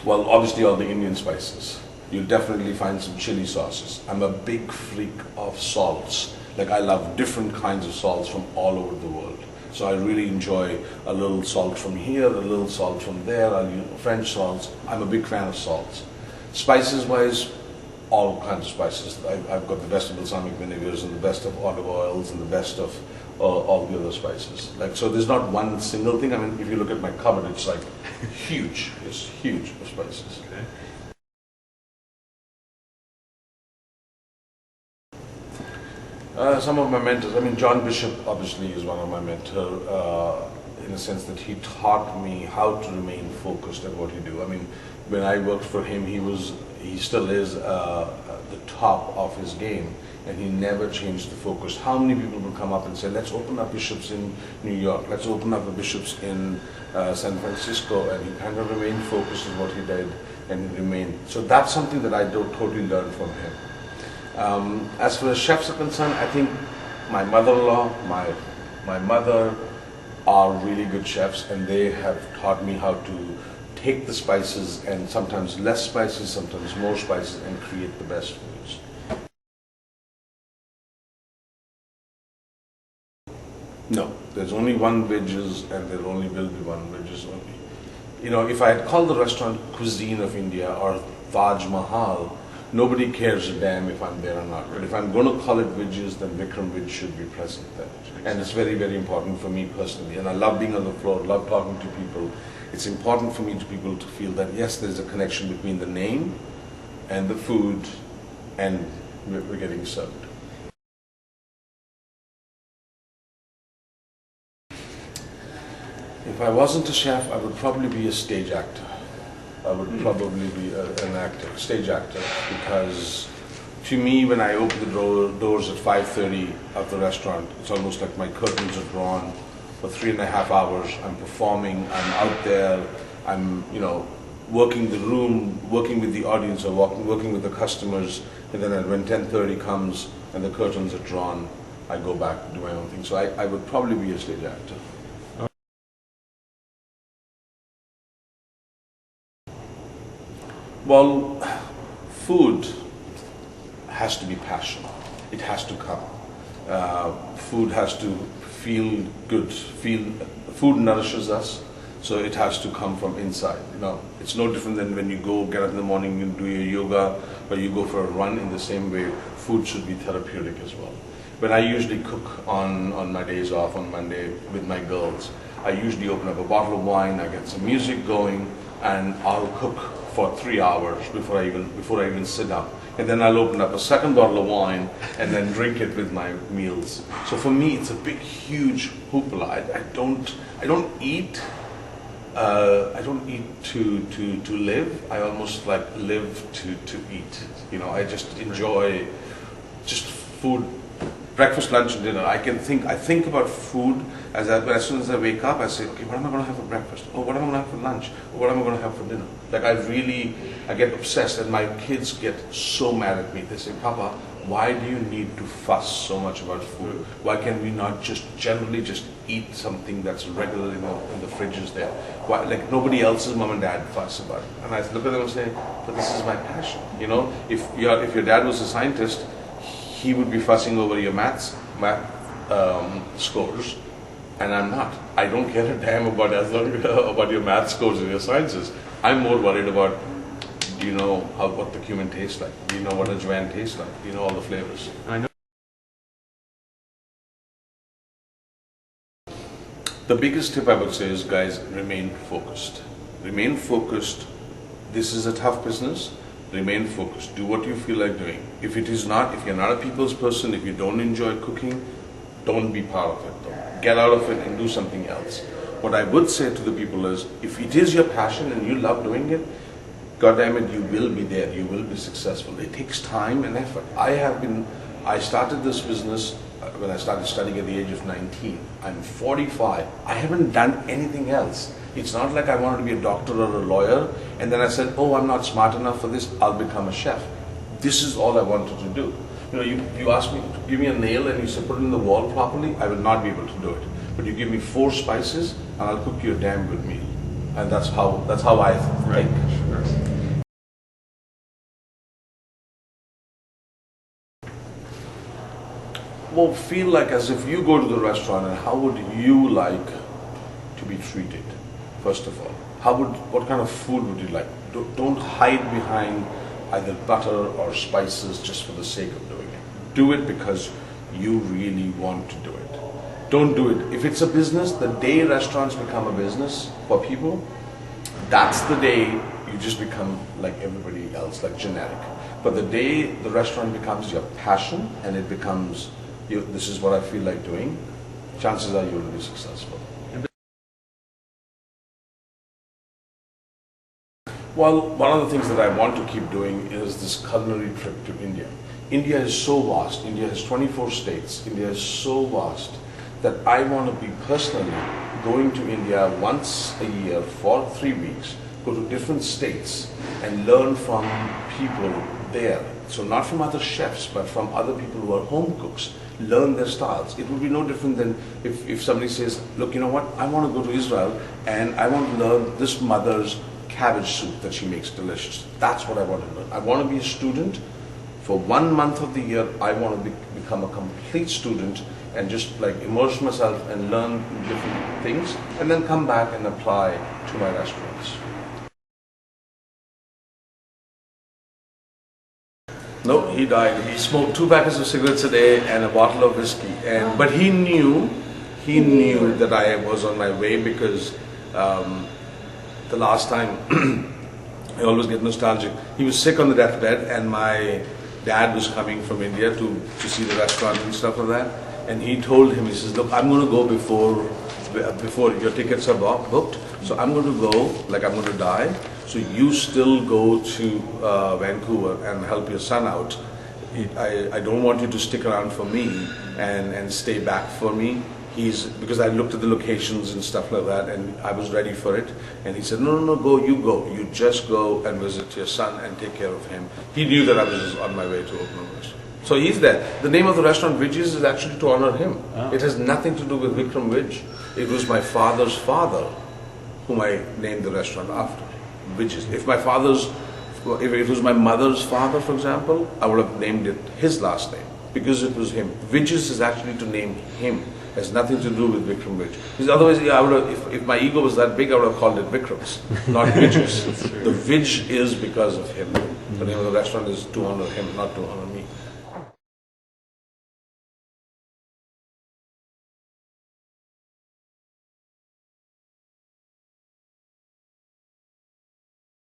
Well, obviously all the Indian spices. You'll definitely find some chili sauces. I'm a big freak of salts. Like I love different kinds of salts from all over the world. So I really enjoy a little salt from here, a little salt from there, French salts. I'm a big fan of salts. Spices wise, all kinds of spices. I've got the best of balsamic vinegars and the best of olive oils and the best of all the other spices. Like, so there's not one single thing. I mean, if you look at my cupboard, it's like huge. It's huge of spices. Okay. Some of my mentors, I mean, John Bishop obviously is one of my mentors in the sense that he taught me how to remain focused at what he do. I mean, when I worked for him, he still is the top of his game, and he never changed the focus. How many people will come up and say, let's open up Bishops in New York, let's open up a Bishops in San Francisco, and he kind of remained focused on what he did, and he remained. So that's something that I totally learned from him. As far as chefs are concerned, I think my mother-in-law, my mother are really good chefs, and they have taught me how to take the spices, and sometimes less spices, sometimes more spices, and create the best foods. No, there's only one Vij's, and there only will be one Vij's only. You know, if I had called the restaurant Cuisine of India or Taj Mahal, nobody cares a damn if I'm there or not. But if I'm going to call it Vij's, then Vikram Vij should be present there. And it's very, very important for me personally. And I love being on the floor, love talking to people. It's important for me to people to feel that, yes, there's a connection between the name and the food, and we're getting served. If I wasn't a chef, I would probably be a stage actor. I would probably be an actor, stage actor, because to me, when I open the doors at 5:30 of the restaurant, it's almost like my curtains are drawn for 3.5 hours. I'm performing, I'm out there, I'm, working the room, working with the audience, or working with the customers, and then when 10:30 comes and the curtains are drawn, I go back to do my own thing. So I would probably be a stage actor. Well, food has to be passion. It has to come. Food has to feel good. Food nourishes us, so it has to come from inside. It's no different than when you get up in the morning and do your yoga, or you go for a run. In the same way, food should be therapeutic as well. When I usually cook on my days off on Monday with my girls, I usually open up a bottle of wine, I get some music going, and I'll cook for 3 hours before I even sit down. And then I'll open up a second bottle of wine and then drink it with my meals. So for me, it's a big, huge hoopla. I don't eat. I don't eat to live. I almost like live to eat. I just enjoy just food. Breakfast, lunch, and dinner. I think about food as soon as I wake up. I say, okay, what am I going to have for breakfast? Oh, what am I going to have for lunch? Or what am I going to have for dinner? Like I get obsessed, and my kids get so mad at me. They say, Papa, why do you need to fuss so much about food? Why can we not generally eat something that's regular in the fridges there? Why, like nobody else's mom and dad fuss about it? And I look at them and say, but this is my passion. If your dad was a scientist, he would be fussing over your math scores, and I'm not. I don't care a damn about your math scores and your sciences. I'm more worried about, do you know what the cumin tastes like? Do you know what a ajwain tastes like? Do you know all the flavors? I know. The biggest tip I would say is, guys, remain focused. Remain focused. This is a tough business. Remain focused. Do what you feel like doing. If you're not a people's person, if you don't enjoy cooking, don't be part of it. Get out of it and do something else. What I would say to the people is, if it is your passion and you love doing it, God damn it, you will be there. You will be successful. It takes time and effort. I started this business when I started studying at the age of 19. I'm 45. I haven't done anything else. It's not like I wanted to be a doctor or a lawyer, and then I said, oh, I'm not smart enough for this, I'll become a chef. This is all I wanted to do. You ask me to give me a nail and you say put it in the wall properly, I will not be able to do it. But you give me 4 spices and I'll cook you a damn good meal. And that's how I think. Right. Sure. well, feel like as if you go to the restaurant, and how would you like to be treated? First of all, what kind of food would you like? Don't hide behind either butter or spices just for the sake of doing it. Do it because you really want to do it. Don't do it. If it's a business, the day restaurants become a business for people, that's the day you just become like everybody else, like generic. But the day the restaurant becomes your passion and it becomes, this is what I feel like doing, chances are you will be successful. Well, one of the things that I want to keep doing is this culinary trip to India. India is so vast. India has 24 states. India is so vast that I want to be personally going to India once a year for 3 weeks, go to different states and learn from people there. So not from other chefs, but from other people who are home cooks. Learn their styles. It would be no different than if somebody says, look, you know what, I want to go to Israel and I want to learn this mother's cabbage soup that she makes delicious. That's what I want to learn. I want to be a student. For 1 month of the year, I want to become a complete student and just like immerse myself and learn different things and then come back and apply to my restaurants. No, he died. He smoked 2 packets of cigarettes a day and a bottle of whiskey. But he knew that I was on my way because the last time, I always get nostalgic. He was sick on the deathbed and my dad was coming from India to see the restaurant and stuff like that. And he told him, he says, look, I'm going to go before your tickets are booked. So I'm going to go, like I'm going to die. So you still go to Vancouver and help your son out. I don't want you to stick around for me and stay back for me. Because I looked at the locations and stuff like that and I was ready for it. And he said, no, go. You just go and visit your son and take care of him. He knew that I was on my way to open a restaurant. So he's there. The name of the restaurant, Vij's, is actually to honor him. Oh. It has nothing to do with Vikram Vij. It was my father's father whom I named the restaurant after. Vij's. If it was my mother's father, for example, I would have named it his last name because it was him. Vij's is actually to name him. It has nothing to do with Vikram Vij. Because otherwise, I would have, if my ego was that big, I would have called it Vikram's, not Vij's. The Vij is because of him. The name of the restaurant is to honor him, not to honor me.